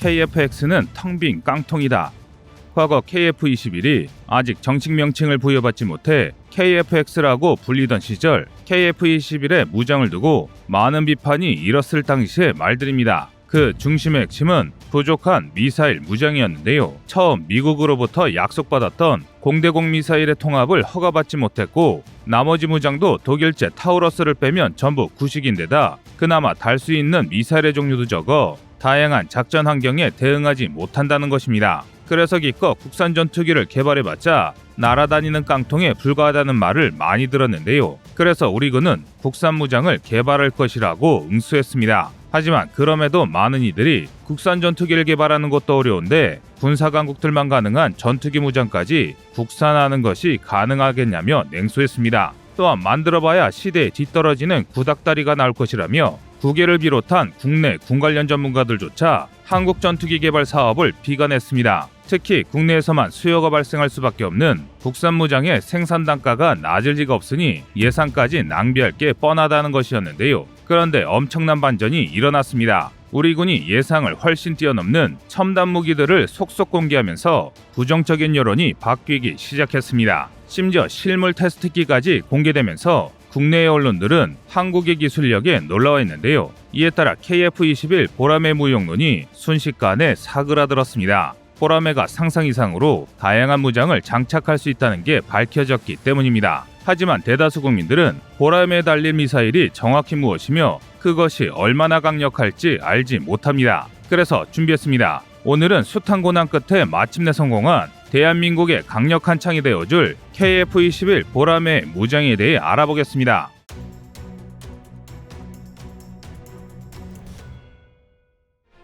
KF-X는 텅 빈 깡통이다. 과거 KF-21이 아직 정식 명칭을 부여받지 못해 KF-X라고 불리던 시절 KF-21의 무장을 두고 많은 비판이 일었을 당시의 말들입니다. 그 중심의 핵심은 부족한 미사일 무장이었는데요. 처음 미국으로부터 약속받았던 공대공 미사일의 통합을 허가받지 못했고 나머지 무장도 독일제 타우러스를 빼면 전부 구식인데다 그나마 달 수 있는 미사일의 종류도 적어 다양한 작전 환경에 대응하지 못한다는 것입니다. 그래서 기껏 국산 전투기를 개발해봤자 날아다니는 깡통에 불과하다는 말을 많이 들었는데요. 그래서 우리 군은 국산 무장을 개발할 것이라고 응수했습니다. 하지만 그럼에도 많은 이들이 국산 전투기를 개발하는 것도 어려운데 군사 강국들만 가능한 전투기 무장까지 국산화하는 것이 가능하겠냐며 냉소했습니다. 또한 만들어봐야 시대에 뒤떨어지는 구닥다리가 나올 것이라며 국외를 비롯한 국내 군 관련 전문가들조차 한국 전투기 개발 사업을 비관했습니다. 특히 국내에서만 수요가 발생할 수밖에 없는 국산 무장의 생산 단가가 낮을 리가 없으니 예산까지 낭비할 게 뻔하다는 것이었는데요. 그런데 엄청난 반전이 일어났습니다. 우리 군이 예상을 훨씬 뛰어넘는 첨단 무기들을 속속 공개하면서 부정적인 여론이 바뀌기 시작했습니다. 심지어 실물 테스트기까지 공개되면서 국내의 언론들은 한국의 기술력에 놀라워 있는데요. 이에 따라 KF-21 보라매 무용론이 순식간에 사그라들었습니다. 보라매가 상상 이상으로 다양한 무장을 장착할 수 있다는 게 밝혀졌기 때문입니다. 하지만 대다수 국민들은 보라매에 달린 미사일이 정확히 무엇이며 그것이 얼마나 강력할지 알지 못합니다. 그래서 준비했습니다. 오늘은 숱한 고난 끝에 마침내 성공한 대한민국의 강력한 창이 되어줄 KF-21 보라매 무장에 대해 알아보겠습니다.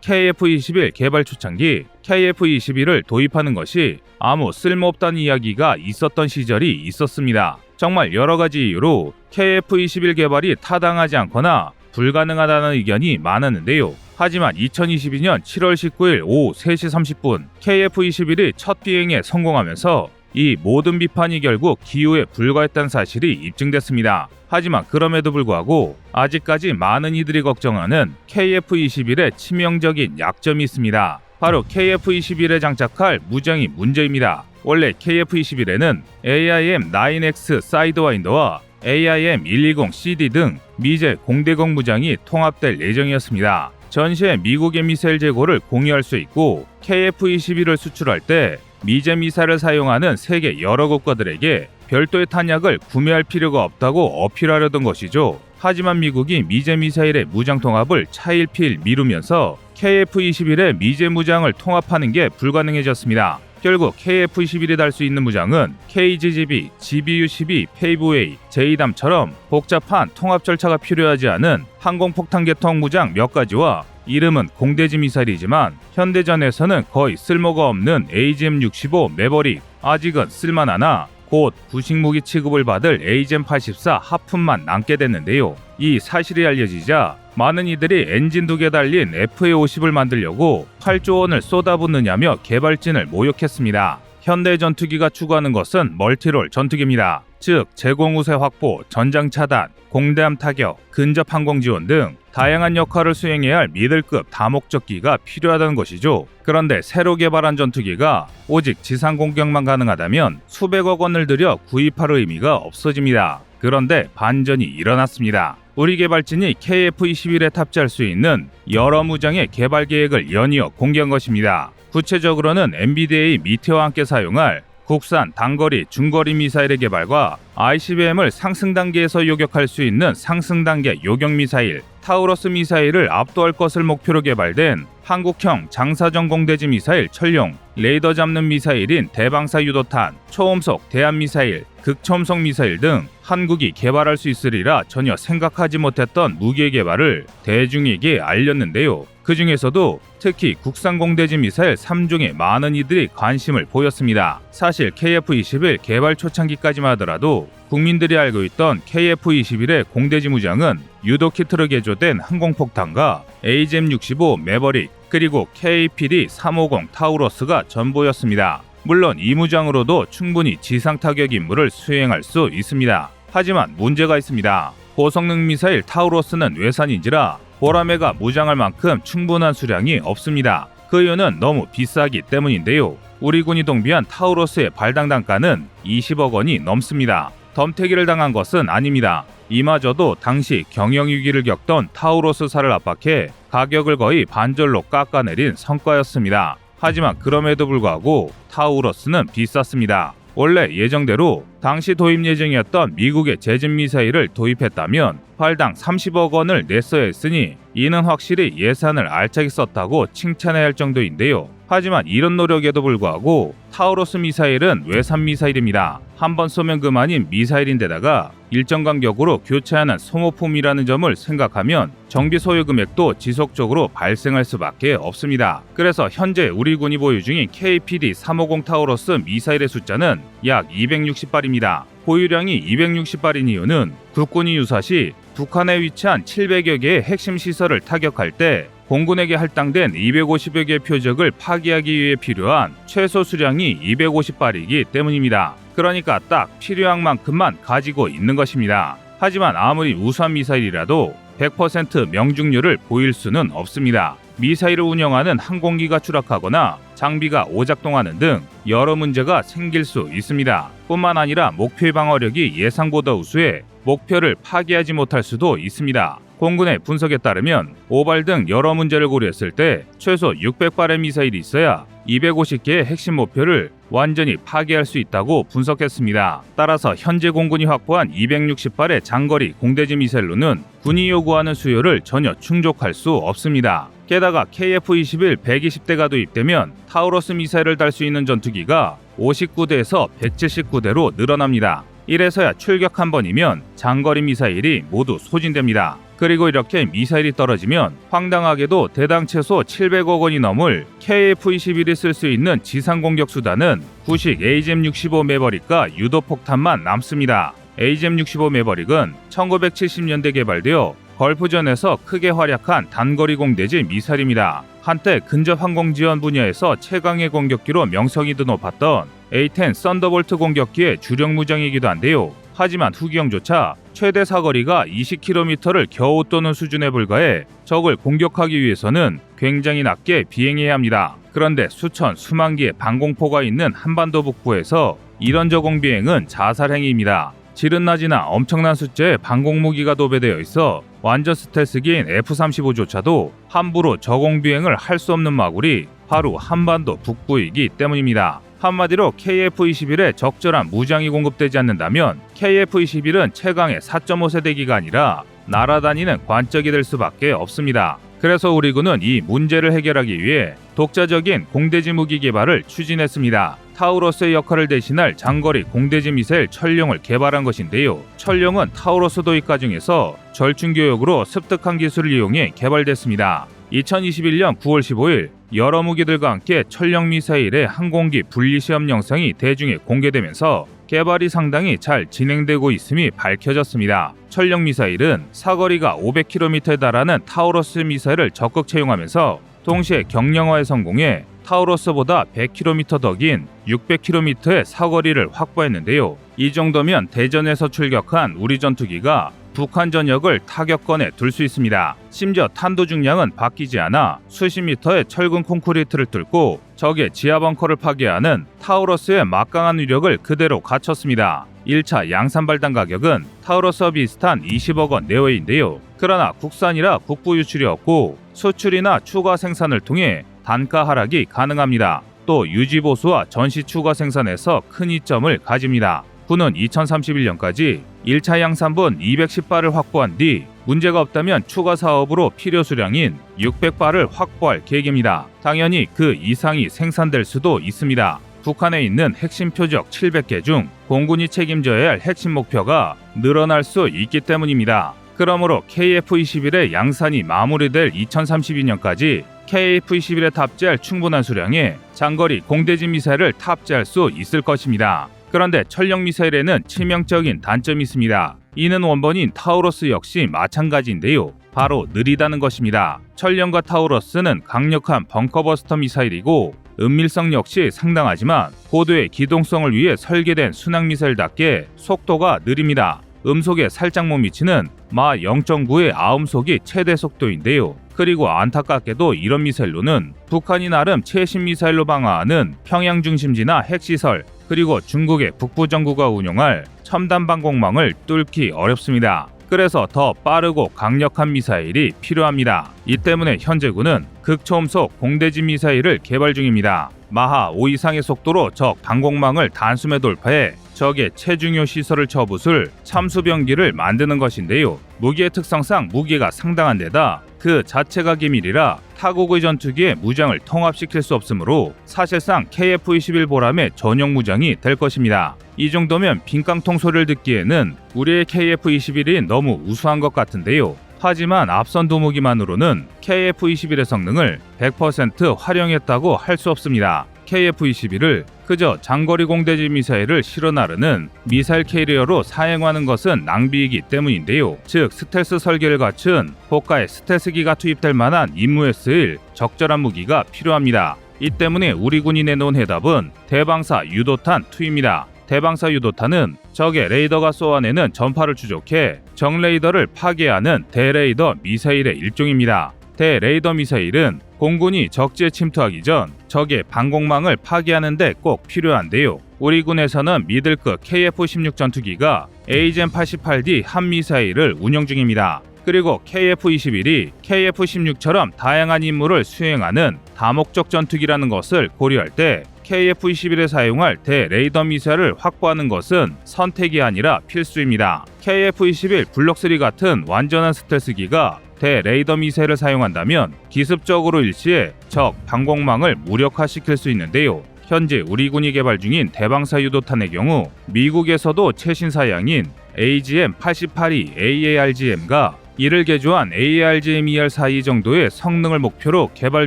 KF-21 개발 초창기 KF-21을 도입하는 것이 아무 쓸모없다는 이야기가 있었던 시절이 있었습니다. 정말 여러 가지 이유로 KF-21 개발이 타당하지 않거나 불가능하다는 의견이 많았는데요. 하지만 2022년 7월 19일 오후 3시 30분 KF-21이 첫 비행에 성공하면서 이 모든 비판이 결국 기우에 불과했다는 사실이 입증됐습니다. 하지만 그럼에도 불구하고 아직까지 많은 이들이 걱정하는 KF-21의 치명적인 약점이 있습니다. 바로 KF-21에 장착할 무장이 문제입니다. 원래 KF-21에는 AIM-9X 사이드와인더와 AIM-120CD 등 미제 공대공 무장이 통합될 예정이었습니다. 전시에 미국의 미사일 재고를 공유할 수 있고 KF-21을 수출할 때 미제 미사일을 사용하는 세계 여러 국가들에게 별도의 탄약을 구매할 필요가 없다고 어필하려던 것이죠. 하지만 미국이 미제 미사일의 무장 통합을 차일피일 미루면서 KF-21의 미제 무장을 통합하는 게 불가능해졌습니다. 결국 KF-21이 달 수 있는 무장은 KGGB, GBU-12, 페이브웨이, 제이담처럼 복잡한 통합 절차가 필요하지 않은 항공폭탄 계통 무장 몇 가지와 이름은 공대지 미사일이지만 현대전에서는 거의 쓸모가 없는 AGM-65 매버릭, 아직은 쓸만하나 곧 부식무기 취급을 받을 AGM-84 하푼만 남게 됐는데요. 이 사실이 알려지자 많은 이들이 엔진 2개 달린 FA-50을 만들려고 8조 원을 쏟아붓느냐며 개발진을 모욕했습니다. 현대 전투기가 추구하는 것은 멀티롤 전투기입니다. 즉 제공우세 확보, 전장 차단, 공대함 타격, 근접 항공 지원 등 다양한 역할을 수행해야 할 미들급 다목적기가 필요하다는 것이죠. 그런데 새로 개발한 전투기가 오직 지상 공격만 가능하다면 수백억 원을 들여 구입할 의미가 없어집니다. 그런데 반전이 일어났습니다. 우리 개발진이 KF-21에 탑재할 수 있는 여러 무장의 개발 계획을 연이어 공개한 것입니다. 구체적으로는 MBDA 미테어와 함께 사용할 국산 단거리, 중거리 미사일의 개발과 ICBM을 상승 단계에서 요격할 수 있는 상승 단계 요격 미사일, 타우러스 미사일을 압도할 것을 목표로 개발된 한국형 장사정 공대지 미사일 천룡, 레이더 잡는 미사일인 대방사 유도탄, 초음속 대함 미사일, 극초음속 미사일 등 한국이 개발할 수 있으리라 전혀 생각하지 못했던 무기의 개발을 대중에게 알렸는데요. 그 중에서도 특히 국산 공대지 미사일 3종에 많은 이들이 관심을 보였습니다. 사실 KF-21 개발 초창기까지만 하더라도 국민들이 알고 있던 KF-21의 공대지 무장은 유도키트로 개조된 항공폭탄과 AGM-65 매버릭 그리고 KPD-350 타우러스가 전부였습니다. 물론 이 무장으로도 충분히 지상 타격 임무를 수행할 수 있습니다. 하지만 문제가 있습니다. 고성능 미사일 타우러스는 외산인지라 보라매가 무장할 만큼 충분한 수량이 없습니다. 그 이유는 너무 비싸기 때문인데요. 우리 군이 동비한 타우러스의 발당 단가는 20억 원이 넘습니다. 덤태기를 당한 것은 아닙니다. 이마저도 당시 경영위기를 겪던 타우러스사를 압박해 가격을 거의 반절로 깎아내린 성과였습니다. 하지만 그럼에도 불구하고 타우러스는 비쌌습니다. 원래 예정대로 당시 도입 예정이었던 미국의 제진 미사일을 도입했다면 발당 30억 원을 냈어야 했으니 이는 확실히 예산을 알차게 썼다고 칭찬해야 할 정도인데요. 하지만 이런 노력에도 불구하고 타우러스 미사일은 외산 미사일입니다. 한 번 쏘면 그만인 미사일인데다가 일정 간격으로 교체하는 소모품이라는 점을 생각하면 정비 소요 금액도 지속적으로 발생할 수밖에 없습니다. 그래서 현재 우리 군이 보유 중인 KPD-350 타우러스 미사일의 숫자는 약 260발입니다. 보유량이 260발인 이유는 국군이 유사시 북한에 위치한 700여 개의 핵심 시설을 타격할 때 공군에게 할당된 250여 개의 표적을 파기하기 위해 필요한 최소 수량이 250발이기 때문입니다. 그러니까 딱 필요한 만큼만 가지고 있는 것입니다. 하지만 아무리 우수한 미사일이라도 100% 명중률을 보일 수는 없습니다. 미사일을 운영하는 항공기가 추락하거나 장비가 오작동하는 등 여러 문제가 생길 수 있습니다. 뿐만 아니라 목표의 방어력이 예상보다 우수해 목표를 파괴하지 못할 수도 있습니다. 공군의 분석에 따르면 오발 등 여러 문제를 고려했을 때 최소 600발의 미사일이 있어야 250개의 핵심 목표를 완전히 파괴할 수 있다고 분석했습니다. 따라서 현재 공군이 확보한 260발의 장거리 공대지 미사일로는 군이 요구하는 수요를 전혀 충족할 수 없습니다. 게다가 KF-21 120대가 도입되면 타우러스 미사일을 달 수 있는 전투기가 59대에서 179대로 늘어납니다. 이래서야 출격 한 번이면 장거리 미사일이 모두 소진됩니다. 그리고 이렇게 미사일이 떨어지면 황당하게도 대당 최소 700억 원이 넘을 KF-21이 쓸 수 있는 지상 공격 수단은 구식 AGM-65 매버릭과 유도폭탄만 남습니다. AGM-65 매버릭은 1970년대 개발되어 걸프전에서 크게 활약한 단거리 공대지 미사일입니다. 한때 근접 항공 지원 분야에서 최강의 공격기로 명성이 높았던 A-10 썬더볼트 공격기의 주력 무장이기도 한데요. 하지만 후기형조차 최대 사거리가 20km를 겨우 도는 수준에 불과해 적을 공격하기 위해서는 굉장히 낮게 비행해야 합니다. 그런데 수천, 수만 개의 방공포가 있는 한반도 북부에서 이런 저공 비행은 자살 행위입니다. 질은 낮으나 엄청난 숫자의 방공무기가 도배되어 있어 완전 스텔스기인 F-35조차도 함부로 저공 비행을 할 수 없는 마굴이 바로 한반도 북부이기 때문입니다. 한마디로 KF-21에 적절한 무장이 공급되지 않는다면 KF-21은 최강의 4.5세대기가 아니라 날아다니는 관적이 될 수밖에 없습니다. 그래서 우리 군은 이 문제를 해결하기 위해 독자적인 공대지 무기 개발을 추진했습니다. 타우러스의 역할을 대신할 장거리 공대지 미사일 철룡을 개발한 것인데요. 철룡은 타우러스 도입 과정에서 절충교역으로 습득한 기술을 이용해 개발됐습니다. 2021년 9월 15일 여러 무기들과 함께 철룡 미사일의 항공기 분리시험 영상이 대중에 공개되면서 개발이 상당히 잘 진행되고 있음이 밝혀졌습니다. 철룡 미사일은 사거리가 500km에 달하는 타우러스 미사일을 적극 채용하면서 동시에 경량화에 성공해 타우러스보다 100km 더 긴 600km의 사거리를 확보했는데요. 이 정도면 대전에서 출격한 우리 전투기가 북한 전역을 타격권에 둘 수 있습니다. 심지어 탄도 중량은 바뀌지 않아 수십 미터의 철근 콘크리트를 뚫고 적의 지하 벙커를 파괴하는 타우러스의 막강한 위력을 그대로 갖췄습니다. 1차 양산 발당 가격은 타우러스와 비슷한 20억 원 내외인데요. 그러나 국산이라 국부 유출이 없고 수출이나 추가 생산을 통해 단가 하락이 가능합니다. 또 유지 보수와 전시 추가 생산에서 큰 이점을 가집니다. 군은 2031년까지 1차 양산분 210발을 확보한 뒤 문제가 없다면 추가 사업으로 필요 수량인 600발을 확보할 계획입니다. 당연히 그 이상이 생산될 수도 있습니다. 북한에 있는 핵심 표적 700개 중 공군이 책임져야 할 핵심 목표가 늘어날 수 있기 때문입니다. 그러므로 KF-21의 양산이 마무리될 2032년까지 KF-21에 탑재할 충분한 수량의 장거리 공대지 미사일을 탑재할 수 있을 것입니다. 그런데 철룡 미사일에는 치명적인 단점이 있습니다. 이는 원본인 타우러스 역시 마찬가지인데요. 바로 느리다는 것입니다. 철룡과 타우러스는 강력한 벙커버스터 미사일이고 은밀성 역시 상당하지만 고도의 기동성을 위해 설계된 순항 미사일답게 속도가 느립니다. 음속에 살짝 못 미치는 마 0.9의 아음속이 최대 속도인데요. 그리고 안타깝게도 이런 미사일로는 북한이 나름 최신 미사일로 방어하는 평양 중심지나 핵시설, 그리고 중국의 북부 정부가 운용할 첨단 방공망을 뚫기 어렵습니다. 그래서 더 빠르고 강력한 미사일이 필요합니다. 이 때문에 현재군은 극초음속 공대지 미사일을 개발 중입니다. 마하 5 이상의 속도로 적 방공망을 단숨에 돌파해 적의 최중요 시설을 쳐부술 참수병기를 만드는 것인데요. 무기의 특성상 무게가 상당한 데다 그 자체가 기밀이라 타국의 전투기에 무장을 통합시킬 수 없으므로 사실상 KF-21 보람의 전용 무장이 될 것입니다. 이 정도면 빈깡통 소리를 듣기에는 우리의 KF-21이 너무 우수한 것 같은데요. 하지만 앞선 두 무기만으로는 KF-21의 성능을 100% 활용했다고 할 수 없습니다. KF-21을 그저 장거리 공대지 미사일을 실어 나르는 미사일 캐리어로 사용하는 것은 낭비이기 때문인데요. 즉 스텔스 설계를 갖춘 고가의 스텔스기가 투입될 만한 임무에 쓰일 적절한 무기가 필요합니다. 이 때문에 우리 군이 내놓은 해답은 대방사 유도탄 2입니다. 대방사 유도탄은 적의 레이더가 쏘아내는 전파를 추적해 적 레이더를 파괴하는 대레이더 미사일의 일종입니다. 대레이더 미사일은 공군이 적지에 침투하기 전 적의 방공망을 파괴하는 데 꼭 필요한데요. 우리 군에서는 미들급 KF-16 전투기가 AGM-88D 함미사일을 운영 중입니다. 그리고 KF-21이 KF-16처럼 다양한 임무를 수행하는 다목적 전투기라는 것을 고려할 때 KF-21에 사용할 대레이더 미사일을 확보하는 것은 선택이 아니라 필수입니다. KF-21 블록3 같은 완전한 스텔스기가 대레이더 미사일을 사용한다면 기습적으로 일시에 적 방공망을 무력화시킬 수 있는데요. 현재 우리 군이 개발 중인 대방사 유도탄의 경우 미국에서도 최신 사양인 AGM-88E AARGM과 이를 개조한 AARGM-ER42 정도의 성능을 목표로 개발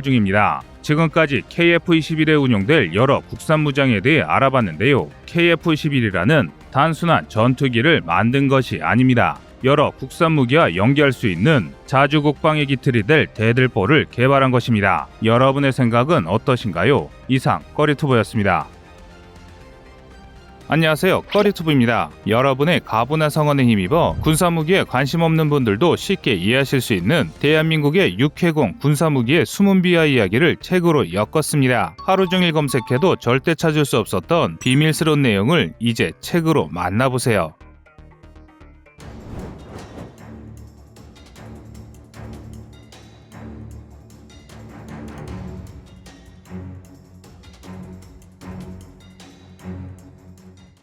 중입니다. 지금까지 KF-21에 운용될 여러 국산 무장에 대해 알아봤는데요. KF-21이라는 단순한 전투기를 만든 것이 아닙니다. 여러 국산 무기와 연계할 수 있는 자주 국방의 기틀이 될 대들보를 개발한 것입니다. 여러분의 생각은 어떠신가요? 이상 꺼리투브였습니다. 안녕하세요, 꺼리투브입니다. 여러분의 가부나 성원에 힘입어 군사무기에 관심 없는 분들도 쉽게 이해하실 수 있는 대한민국의 육해공 군사무기의 숨은 비하 이야기를 책으로 엮었습니다. 하루 종일 검색해도 절대 찾을 수 없었던 비밀스러운 내용을 이제 책으로 만나보세요.